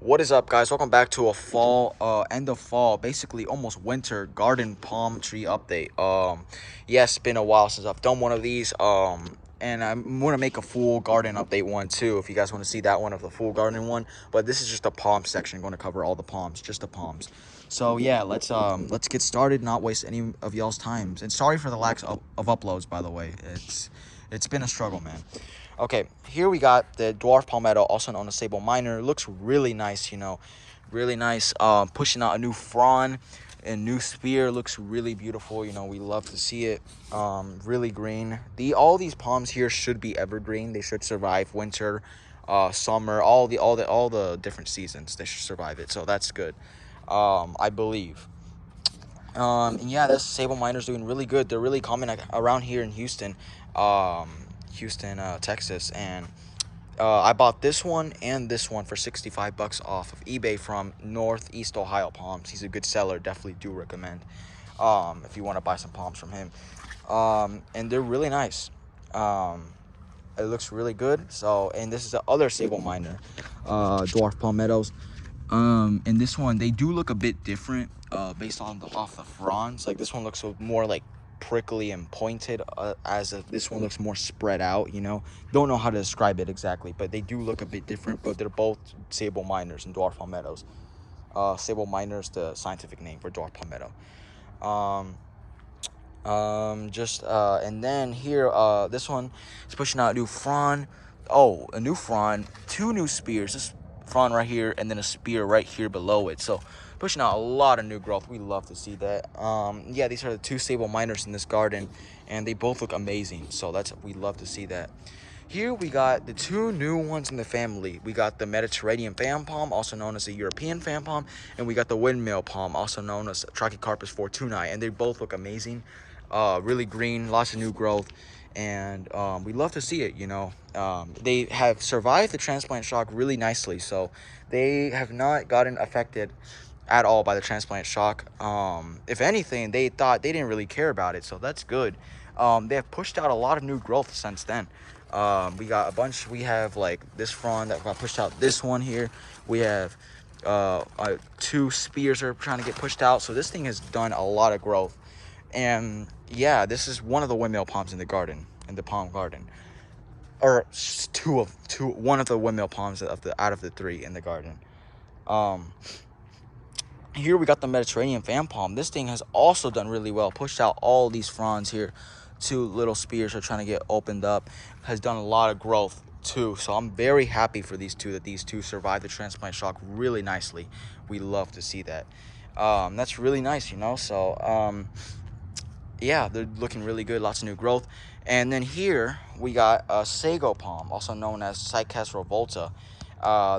What is up, guys? Welcome back to a fall, end of fall, basically almost winter garden palm tree update. Yes, it's been a while since I've done one of these. And I'm gonna make a full garden update one too, if you guys want to see that one of the full garden one. But this is just a palm section. I'm going to cover all the palms, just the palms. So yeah, let's get started. Not waste any of y'all's times. And sorry for the lack of uploads, by the way. It's been a struggle, man. Okay, here we got the Dwarf palmetto, also known as Sabal minor. Looks really nice, really nice. Pushing out a new frond and new spear. Looks really beautiful. We love to see it. Really green. All these palms here should be evergreen. They should survive winter, summer, all the different seasons. They should survive it. So that's good. I believe. And yeah, this Sabal miner's doing really good. They're really common around here in Houston, Texas, and I bought this one and this one for $65 off of eBay from Northeast Ohio Palms. He's a good seller. Definitely do recommend if you want to buy some palms from him. And they're really nice. It looks really good. So, and this is the other Sabal miner, Dwarf palmettos. And this one, they do look a bit different based on off the fronds. Like this one looks more like prickly and pointed, this one looks more spread out. Don't know how to describe it exactly, but they do look a bit different. But they're both Sabal miners and Dwarf palmettos. Sabal miners, the scientific name for Dwarf palmetto. And then here, this one is pushing out a new frond. Oh, a new frond, two new spears. This frond right here, and then a spear right here below it. So pushing out a lot of new growth. We love to see that. Yeah, these are the two Sabal miners in this garden, and they both look amazing. So we love to see that. Here we got the two new ones in the family. We got the Mediterranean fan palm, also known as the European fan palm, and we got the Windmill palm, also known as Trachycarpus fortunei, and they both look amazing. Really green, lots of new growth, and we love to see it. They have survived the transplant shock really nicely, so they have not gotten affected at all by the transplant shock. If anything, they didn't really care about it, so that's good. They have pushed out a lot of new growth since then. We got a bunch. We have like this frond that got pushed out. This one here, we have two spears are trying to get pushed out, so this thing has done a lot of growth. And yeah, this is one of the windmill palms in the garden, in the palm garden, or one of the windmill palms out of the three in the garden. Here we got the Mediterranean fan palm. This thing has also done really well. Pushed out all these fronds here. Two little spears are trying to get opened up. Has done a lot of growth too. So I'm very happy for these two, that these two survived the transplant shock really nicely. We love to see that. That's really nice, So yeah, they're looking really good. Lots of new growth. And then here we got a Sago palm, also known as Cycas revolta.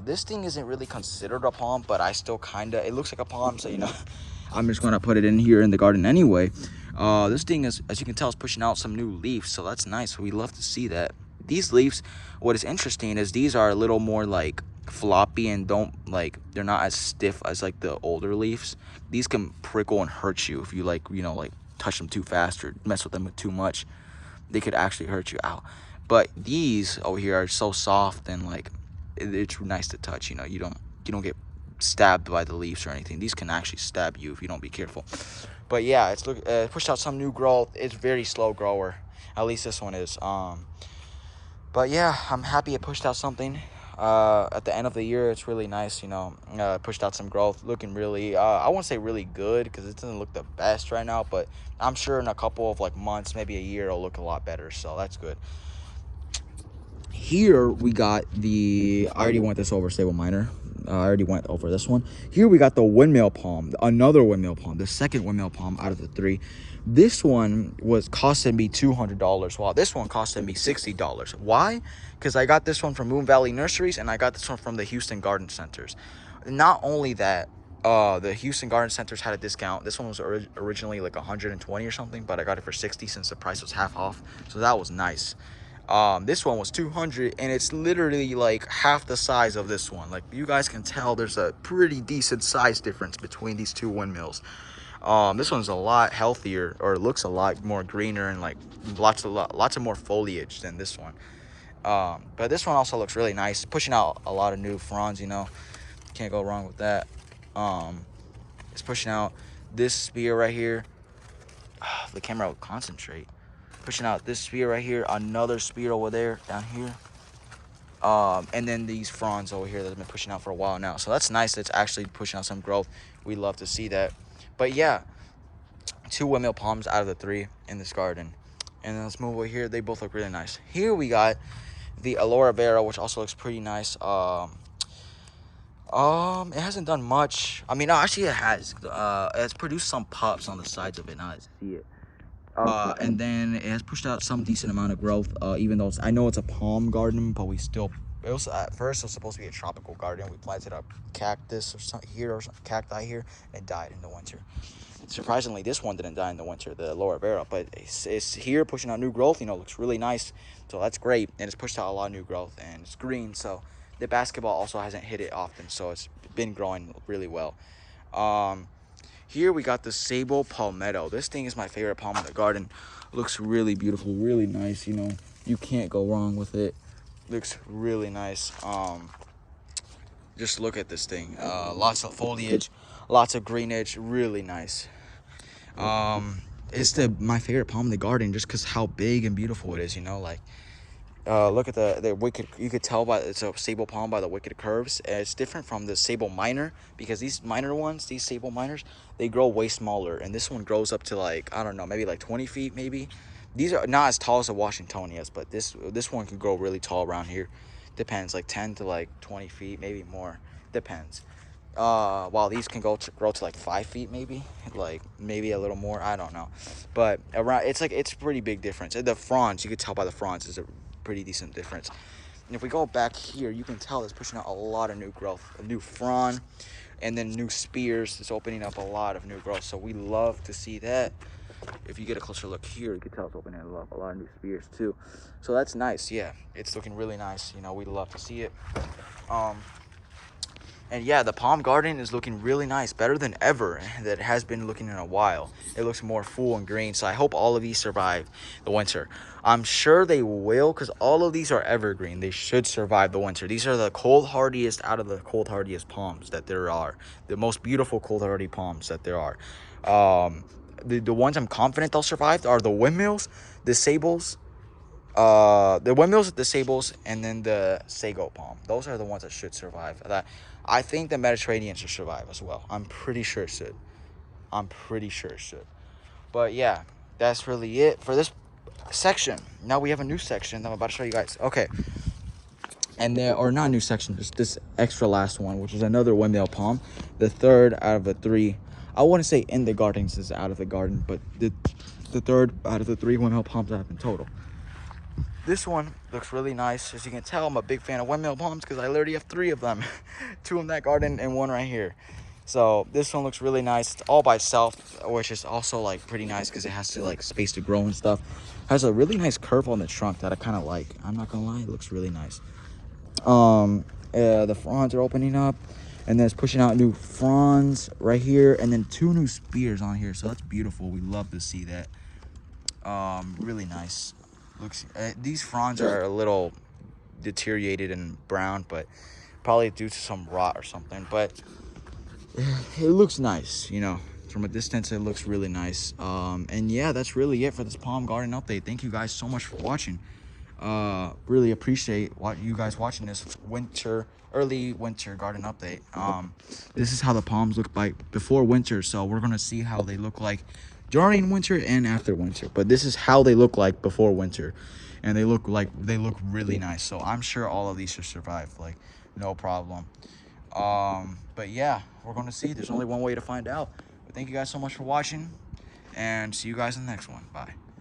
This thing isn't really considered a palm, but I still it looks like a palm, so I'm just gonna put it in here in the garden anyway. This thing is, as you can tell, is pushing out some new leaves, so that's nice. We love to see that. These leaves, what is interesting is these are a little more like floppy and they're not as stiff as like the older leaves. These can prickle and hurt you if you like touch them too fast or mess with them too much. They could actually hurt you out. But these over here are so soft and it's nice to touch. You don't get stabbed by the leaves or anything. These can actually stab you if you don't be careful. But yeah, it's pushed out some new growth. It's very slow grower, at least this one is. But yeah, I'm happy it pushed out something. At the end of the year, it's really nice. Pushed out some growth, looking really I won't say really good because it doesn't look the best right now, but I'm sure in a couple of months, maybe a year, it'll look a lot better. So that's good. Here we got I already went this over Sabal minor. I already went over this one. Here we got the windmill palm, another windmill palm, the second windmill palm out of the three. This one was costing me $200, while this one costed me $60. Why? Because I got this one from Moon Valley Nurseries, and I got this one from the Houston Garden Centers. Not only that, the Houston Garden Centers had a discount. This one was originally like 120 or something, but I got it for 60 since the price was half off. So that was nice. This one was 200, and it's literally like half the size of this one. Like, you guys can tell there's a pretty decent size difference between these two windmills. This one's a lot healthier, or looks a lot more greener, and lots of more foliage than this one. But this one also looks really nice, pushing out a lot of new fronds. Can't go wrong with that. It's pushing out this spear right here. The camera will concentrate. Pushing out this spear right here, another spear over there, down here. And then these fronds over here that have been pushing out for a while now. So that's nice. It's actually pushing out some growth. We love to see that. But yeah, 2 windmill palms out of the 3 in this garden. And then let's move over here. They both look really nice. Here we got the Aloe vera, which also looks pretty nice. It hasn't done much. I mean, no, actually it has. It's produced some pops on the sides of it. Now I see it. And then it has pushed out some decent amount of growth. Even though I know it's a palm garden, but we still. It was at first it was supposed to be a tropical garden. We planted a cactus or something here, or some cacti here, and it died in the winter. Surprisingly, this one didn't die in the winter, the Aloe vera, but it's here pushing out new growth. You know, looks really nice, so that's great. And it's pushed out a lot of new growth, and it's green, so the basketball also hasn't hit it often, so it's been growing really well. Here we got the Sabal palmetto. This thing is my favorite palm in the garden. Looks really beautiful, really nice. You know, you can't go wrong with it. Looks really nice. Just look at this thing. Lots of foliage, lots of greenage, really nice. It's my favorite palm in the garden just because how big and beautiful it is. You know, like look at the wicked. You could tell by it's a Sabal palm by the wicked curves. It's different from the Sabal minor because these minor ones, these Sabal minors, they grow way smaller, and this one grows up to like, I don't know, maybe like 20 feet maybe. These are not as tall as the Washingtonias, but this one can grow really tall around here. Depends, like 10 to like 20 feet, maybe more. Depends. While these can grow to like 5 feet maybe, like maybe a little more, I don't know. But around, it's a pretty big difference. The fronds, you could tell by the fronds, is a pretty decent difference. And if we go back here, you can tell it's pushing out a lot of new growth, a new frond, and then new spears. It's opening up a lot of new growth, so we love to see that. If you get a closer look here, you can tell it's opening up a lot of new spears too, so that's nice. Yeah, it's looking really nice. You know, we love to see it. And yeah, the palm garden is looking really nice, better than ever that it has been looking in a while. It looks more full and green, so I hope all of these survive the winter. I'm sure they will, because all of these are evergreen. They should survive the winter. These are the cold hardiest out of the cold hardiest palms that there are. The most beautiful cold hardy palms that there are. The ones I'm confident they'll survive are the windmills, the sables, the windmills, the sables, and then the Sago palm. Those are the ones that should survive. That I think the Mediterranean should survive as well. I'm pretty sure it should. But yeah, that's really it for this section. Now we have a new section that I'm about to show you guys. Okay. And or not a new section, just this extra last one, which is another windmill palm. The 3rd out of the 3. I wouldn't say in the gardens is out of the garden, but the 3rd out of the 3 windmill palms I have in total. This one looks really nice. As you can tell, I'm a big fan of windmill palms because I literally have 3 of them. 2 in that garden and 1 right here. So this one looks really nice. It's all by itself, which is also like pretty nice because it has to like space to grow and stuff. Has a really nice curve on the trunk that I kind of like. I'm not gonna lie, it looks really nice. The fronds are opening up, and then it's pushing out new fronds right here, and then 2 new spears on here. So that's beautiful. We love to see that. Really nice. Looks these fronds are a little deteriorated and brown, but probably due to some rot or something. But it looks nice, you know. From a distance, it looks really nice. And yeah, that's really it for this palm garden update. Thank you guys so much for watching. Really appreciate you guys watching this early winter garden update. This is how the palms look like before winter, so we're gonna see how they look like during winter and after winter, but this is how they look like before winter, and they look really nice. So I'm sure all of these should survive, like no problem. But yeah, we're gonna see. There's only one way to find out. But thank you guys so much for watching, and see you guys in the next one. Bye.